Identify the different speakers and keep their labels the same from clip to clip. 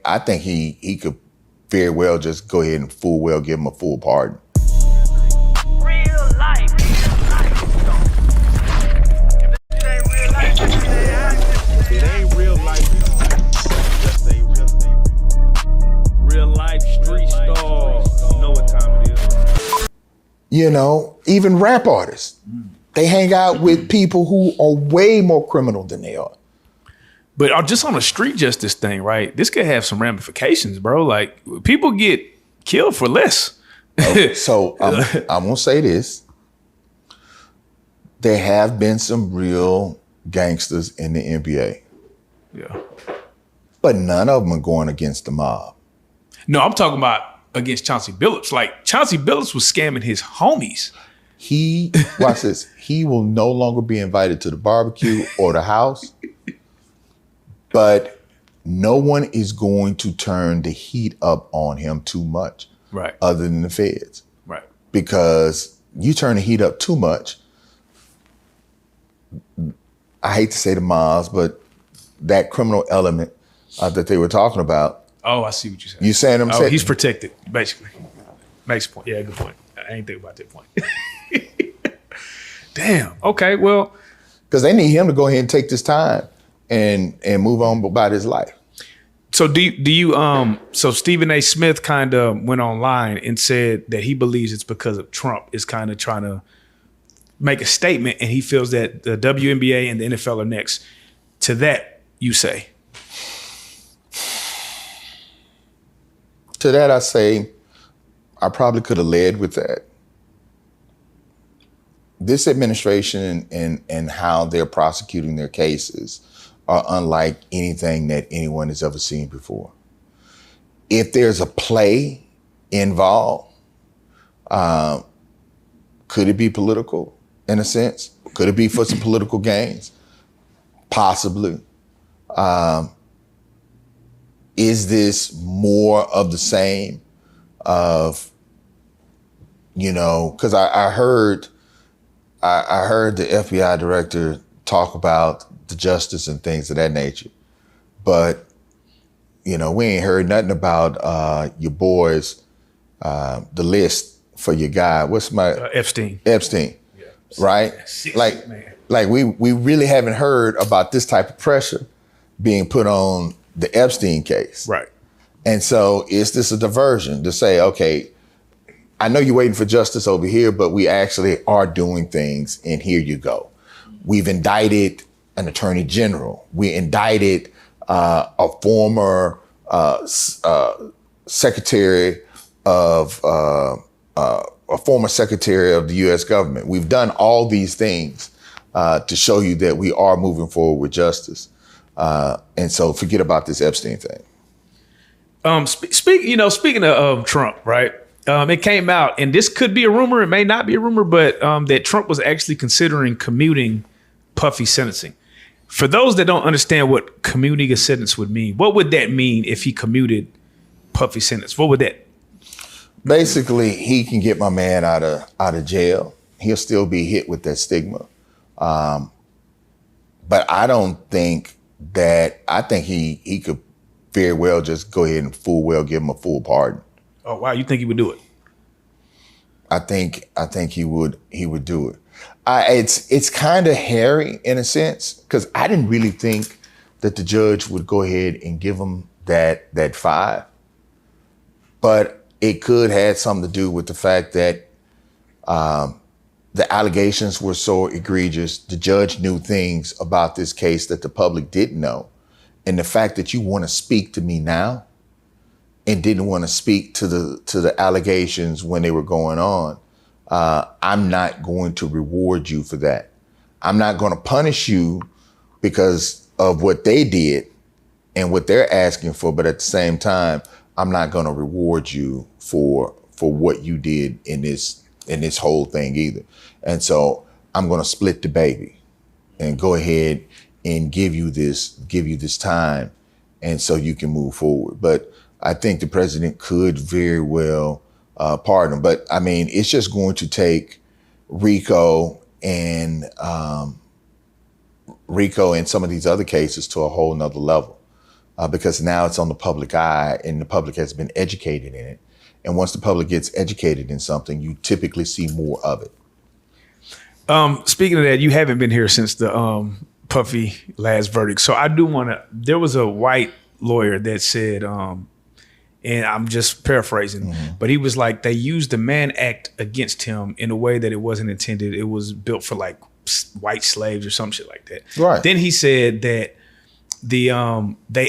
Speaker 1: I think he could very well just go ahead and full well give him a full pardon.
Speaker 2: Real life.
Speaker 3: It ain't real life. Just ain't real life. Real life street stars. You know what time it is.
Speaker 1: You know, even rap artists, they hang out with people who are way more criminal than they are.
Speaker 4: But just on a street justice thing, right? This could have some ramifications, bro. Like, people get killed for less.
Speaker 1: Okay, so I'm gonna say this. There have been some real gangsters in the NBA.
Speaker 4: Yeah.
Speaker 1: But none of them are going against the mob.
Speaker 4: No, I'm talking about against Chauncey Billups. Like, Chauncey Billups was scamming his homies.
Speaker 1: Watch this, he will no longer be invited to the barbecue or the house. But no one is going to turn the heat up on him too much,
Speaker 4: Right.
Speaker 1: other than the feds.
Speaker 4: Right.
Speaker 1: Because you turn the heat up too much, I hate to say the mobs, but that criminal element that they were talking about.
Speaker 4: Oh, I see what you're saying.
Speaker 1: You saying I'm saying?
Speaker 4: He's protected, basically. Makes a point. Yeah, good point. I ain't think about that point. Damn. Okay, well.
Speaker 1: Because they need him to go ahead and take this time and move on about his life.
Speaker 4: So do you so Stephen A. Smith kind of went online and said that he believes it's because of Trump is kind of trying to make a statement, and he feels that the WNBA and the NFL are next. To that, you say?
Speaker 1: To that, I say, I probably could have led with that. This administration and how they're prosecuting their cases are unlike anything that anyone has ever seen before. If there's a play involved, could it be political in a sense? Could it be for some political gains? Possibly. Is this more of the same of, you know, because I heard the FBI director talk about the justice and things of that nature. But, you know, we ain't heard nothing about your boys, the list for your guy. What's my
Speaker 4: Epstein.
Speaker 1: Epstein, yeah. Right? Like we really haven't heard about this type of pressure being put on the Epstein case.
Speaker 4: Right.
Speaker 1: And so is this a diversion to say, okay, I know you're waiting for justice over here, but we actually are doing things, and here you go. We've indicted an attorney general. We indicted a former secretary of the U.S. government. We've done all these things to show you that we are moving forward with justice. And so forget about this Epstein thing.
Speaker 4: Speaking of Trump, right? It came out, and this could be a rumor, it may not be a rumor, but that Trump was actually considering commuting Puffy sentencing. For those that don't understand what commuting a sentence would mean, what would that mean if he commuted Puffy's sentence? What would that?
Speaker 1: Basically, he can get my man out of jail. He'll still be hit with that stigma. But I don't think that, I think he could very well just go ahead and full well give him a full pardon.
Speaker 4: Oh, wow. You think he would do it?
Speaker 1: I think he would do it. It's kind of hairy in a sense, because I didn't really think that the judge would go ahead and give him that 5. But it could have something to do with the fact that the allegations were so egregious. The judge knew things about this case that the public didn't know. And the fact that you want to speak to me now and didn't want to speak to the allegations when they were going on, I'm not going to reward you for that. I'm not going to punish you because of what they did and what they're asking for, but at the same time, I'm not going to reward you for what you did in this whole thing either. And so I'm going to split the baby and go ahead and give you this time, and so you can move forward. But I think the president could very well pardon him. But I mean, it's just going to take Rico and some of these other cases to a whole nother level. because now it's on the public eye and the public has been educated in it. And once the public gets educated in something, you typically see more of it.
Speaker 4: Speaking of that, you haven't been here since the Puffy last verdict. So I do want to, there was a white lawyer that said, and I'm just paraphrasing, but he was like, they used the Mann Act against him in a way that it wasn't intended. It was built for like white slaves or some shit like that.
Speaker 1: Right.
Speaker 4: Then he said that they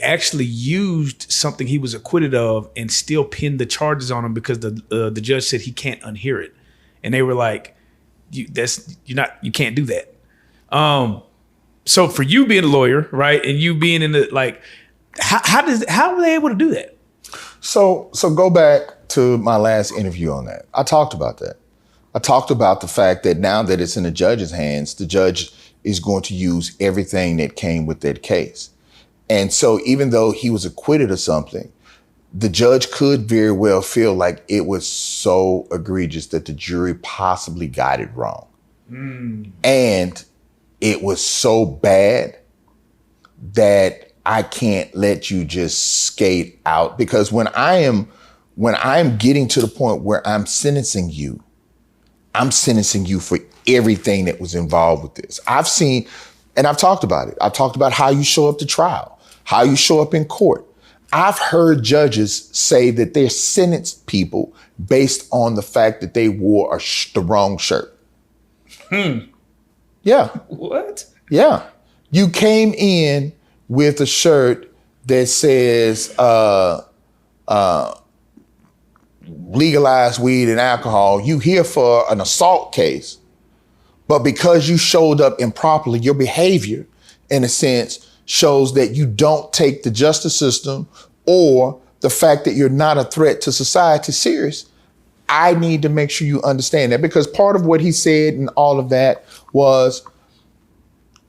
Speaker 4: actually used something he was acquitted of and still pinned the charges on him because the judge said he can't unhear it. And they were like, you can't do that. So for you being a lawyer, right, and you being in the, like, how were they able to do that?
Speaker 1: So go back to my last interview on that. I talked about that. I talked about the fact that now that it's in the judge's hands, the judge is going to use everything that came with that case. And so even though he was acquitted of something, the judge could very well feel like it was so egregious that the jury possibly got it wrong. And it was so bad that I can't let you just skate out, because when I'm getting to the point where I'm sentencing you for everything that was involved with this. I've seen, and I've talked about it. I've talked about how you show up to trial, how you show up in court. I've heard judges say that they sentenced people based on the fact that they wore the wrong shirt. Yeah.
Speaker 4: What?
Speaker 1: Yeah. You came in with a shirt that says legalize weed and alcohol. You here for an assault case, but because you showed up improperly, your behavior, in a sense, shows that you don't take the justice system or the fact that you're not a threat to society serious. I need to make sure you understand that, because part of what he said and all of that was,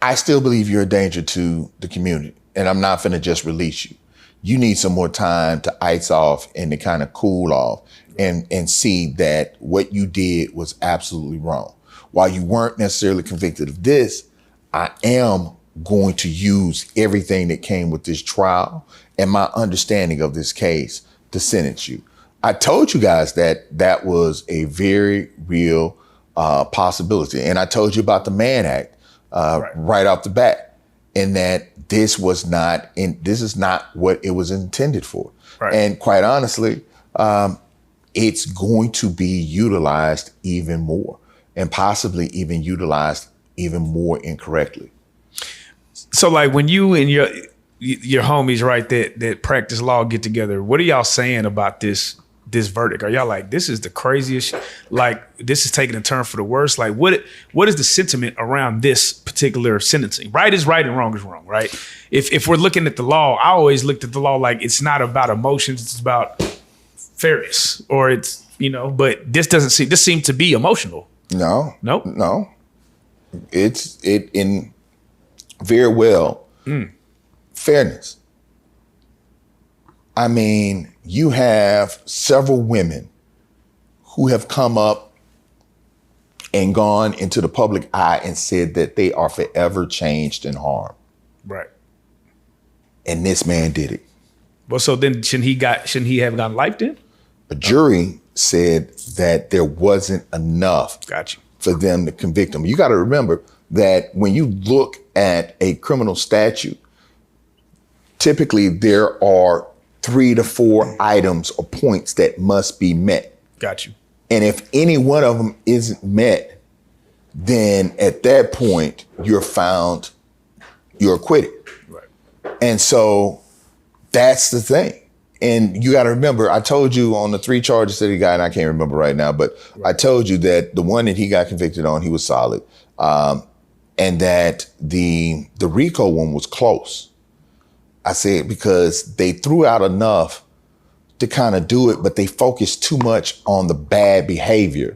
Speaker 1: I still believe you're a danger to the community, and I'm not finna just release you. You need some more time to ice off and to kind of cool off and see that what you did was absolutely wrong. While you weren't necessarily convicted of this, I am going to use everything that came with this trial and my understanding of this case to sentence you. I told you guys that that was a very real possibility. And I told you about the Mann Act right off the bat, and that this is not what it was intended for. Right. And quite honestly, it's going to be utilized even more, and possibly even utilized even more incorrectly.
Speaker 4: So like when you and your homies, right, that practice law get together, what are y'all saying about this verdict? Are y'all like, this is the craziest, like this is taking a turn for the worse? Like what is the sentiment around this particular sentencing? Right is right and wrong is wrong, right? If we're looking at the law, I always looked at the law like it's not about emotions, it's about fairness, or it's, but this seemed to be emotional. No. It's in very well fairness. I mean, you have several women who have come up and gone into the public eye and said that they are forever changed and harmed. Right.
Speaker 1: And this man did it.
Speaker 4: Well, so then shouldn't he have gotten life then?
Speaker 1: A jury said that there wasn't enough for them to convict him. You got to remember that when you look at a criminal statute, typically there are 3 to 4 items or points that must be met.
Speaker 4: Got you.
Speaker 1: And if any one of them isn't met, then at that point you're acquitted.
Speaker 4: Right.
Speaker 1: And so that's the thing. And you got to remember, I told you on the 3 charges that he got, and I can't remember right now, but I told you that the one that he got convicted on, he was solid. And that the RICO one was close. I said, because they threw out enough to kind of do it, but they focused too much on the bad behavior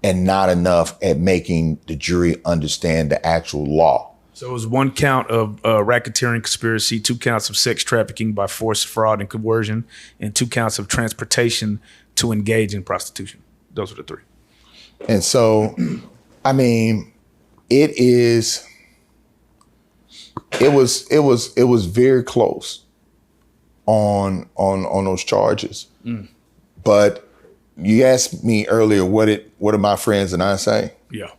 Speaker 1: and not enough at making the jury understand the actual law.
Speaker 4: So it was 1 count of racketeering conspiracy, 2 counts of sex trafficking by force, fraud, and coercion, and 2 counts of transportation to engage in prostitution. Those were the 3.
Speaker 1: And so, I mean, it was very close. on those charges. But you asked me earlier, what did my friends and I say?
Speaker 4: Yeah.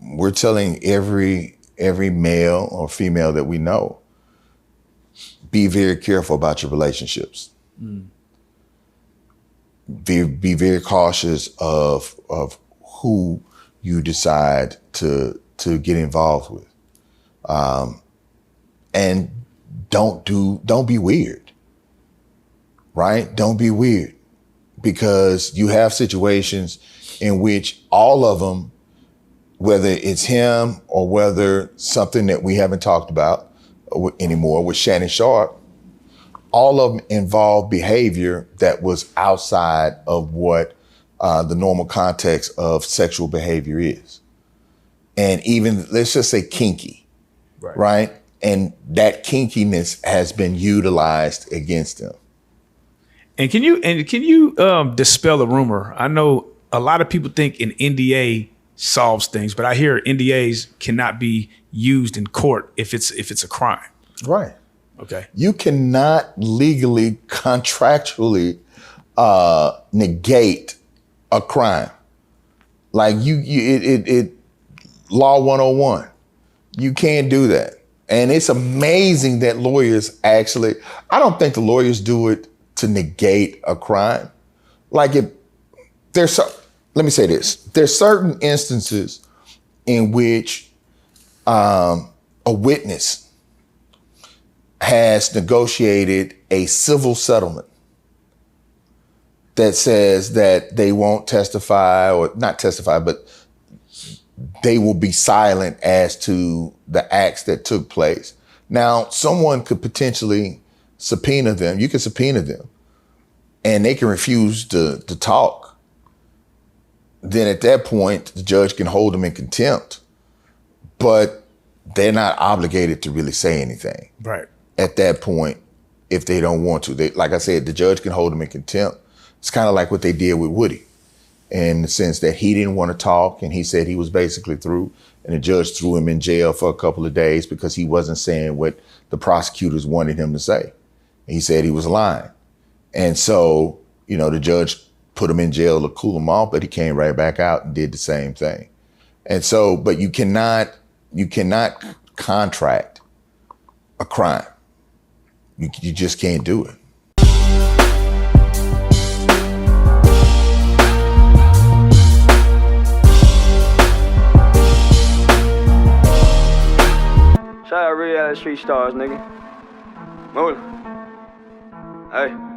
Speaker 1: We're telling every male or female that we know, be very careful about your relationships. Be very cautious of who you decide to get involved with. And don't be weird, right? Don't be weird, because you have situations in which all of them, whether it's him or whether something that we haven't talked about anymore with Shannon Sharp, all of them involve behavior that was outside of what the normal context of sexual behavior is. And even, let's just say kinky, right? And that kinkiness has been utilized against him.
Speaker 4: And can you dispel a rumor? I know a lot of people think an NDA solves things, but I hear NDAs cannot be used in court if it's a crime.
Speaker 1: Right.
Speaker 4: Okay.
Speaker 1: You cannot legally, contractually negate a crime. Like it law 101. You can't do that. And it's amazing that lawyers actually, I don't think the lawyers do it to negate a crime. Like let me say this. There's certain instances in which a witness has negotiated a civil settlement that says that they won't testify, or not testify, but they will be silent as to the acts that took place. Now, someone could potentially subpoena them. You can subpoena them and they can refuse to talk. Then at that point, the judge can hold them in contempt, but they're not obligated to really say anything.
Speaker 4: Right.
Speaker 1: At that point, if they don't want to. Like I said, the judge can hold them in contempt. It's kind of like what they did with Woody, in the sense that he didn't want to talk and he said he was basically through, and the judge threw him in jail for a couple of days because he wasn't saying what the prosecutors wanted him to say. He said he was lying. And so, the judge put him in jail to cool him off, but he came right back out and did the same thing. And so, but you cannot contract a crime. You just can't do it.
Speaker 5: Shout out RealLyfe Street Starz, nigga. Move. Hey.